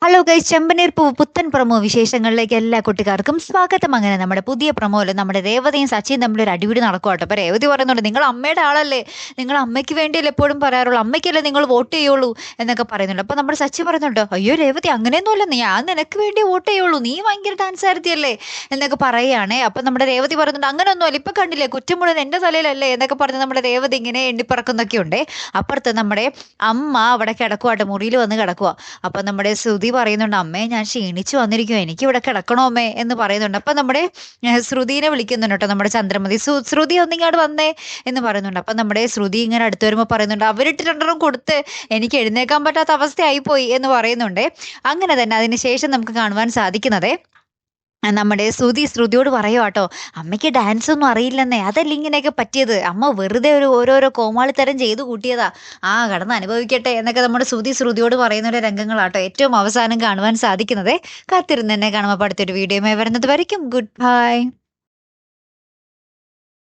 Hello guys, ചെമ്പനീർ പുത്തൻ promo വിശേഷങ്ങളിലേക്ക് എല്ലാ കുട്ടിക്കാർക്കും സ്വാഗതം. അങ്ങനെ നമ്മുടെ പുതിയ പ്രൊമോയിൽ നമ്മുടെ രേവതിയും സച്ചിയും തമ്മിൽ ഒരു അടിപിടി നടക്കുവാട്ടോ. അപ്പൊ രേവതി പറയുന്നുണ്ട്, നിങ്ങൾ അമ്മയുടെ ആളല്ലേ, നിങ്ങൾ അമ്മയ്ക്ക് വേണ്ടിയല്ലേ എപ്പോഴും പറയാറുള്ളൂ, അമ്മയ്ക്കല്ലേ നിങ്ങൾ വോട്ട് ചെയ്യുള്ളൂ എന്നൊക്കെ പറയുന്നുണ്ട്. അപ്പൊ നമ്മുടെ സച്ചി പറയുന്നുണ്ട്, അയ്യോ രേവതി അങ്ങനെയൊന്നുമല്ല, ഞാൻ നിനക്ക് വേണ്ടി വോട്ട് ചെയ്യുള്ളൂ, നീ ഭയങ്കര ഡാൻസ് ആരത്തിയല്ലേ എന്നൊക്കെ പറയുകയാണേ. അപ്പൊ നമ്മുടെ രേവതി പറയുന്നുണ്ട്, അങ്ങനെയൊന്നുമല്ല, ഇപ്പൊ കണ്ടില്ലേ കുറ്റം മുഴുവൻ എന്റെ തലയിലല്ലേ എന്നൊക്കെ പറഞ്ഞ് നമ്മുടെ രേവതി ഇങ്ങനെ എണ്ണിപ്പറക്കുന്നൊക്കെ ഉണ്ട്. അപ്പുറത്ത് നമ്മുടെ അമ്മ അവിടെ കിടക്കുവാട്ടോ, മുറിയിൽ വന്ന് കിടക്കുക. അപ്പൊ നമ്മുടെ ശ്രുതി പറയുന്നുണ്ട്, അമ്മേ ഞാൻ ക്ഷീണിച്ചു വന്നിരിക്കും, എനിക്ക് ഇവിടെ കിടക്കണോ അമ്മേ എന്ന് പറയുന്നുണ്ട്. അപ്പൊ നമ്മുടെ ശ്രുതിനെ വിളിക്കുന്നുണ്ട് കേട്ടോ നമ്മുടെ ചന്ദ്രമതി. ശ്രുതി ഒന്നിങ്ങോട്ട് വന്നേ എന്ന് പറയുന്നുണ്ട്. അപ്പൊ നമ്മുടെ ശ്രുതി ഇങ്ങനെ അടുത്ത് വരുമ്പോൾ പറയുന്നുണ്ട്, അവരിട്ട് രണ്ടെണ്ണം കൊടുത്ത് എനിക്ക് എഴുന്നേക്കാൻ പറ്റാത്ത അവസ്ഥയായി പോയി എന്ന് പറയുന്നുണ്ട്. അങ്ങനെ തന്നെ അതിന് ശേഷം നമുക്ക് കാണുവാൻ സാധിക്കുന്നത് നമ്മുടെ ശ്രുതിയോട് പറയുവാട്ടോ, അമ്മയ്ക്ക് ഡാൻസ് ഒന്നും അറിയില്ലെന്നേ, അതല്ല ഇങ്ങനെയൊക്കെ പറ്റിയത്, അമ്മ വെറുതെ ഒരു ഓരോരോ കോമാളിത്തരം ചെയ്തു കൂട്ടിയതാ, കടന്ന് അനുഭവിക്കട്ടെ എന്നൊക്കെ നമ്മുടെ ശ്രുതിയോട് പറയുന്ന ഒരു രംഗങ്ങളാട്ടോ ഏറ്റവും അവസാനം കാണുവാൻ സാധിക്കുന്നത്. കാത്തിരുന്ന് തന്നെ കാണുമ്പോൾ അടുത്തൊരു വീഡിയോ വരുന്നത് വരയ്ക്കും ഗുഡ് ബൈ.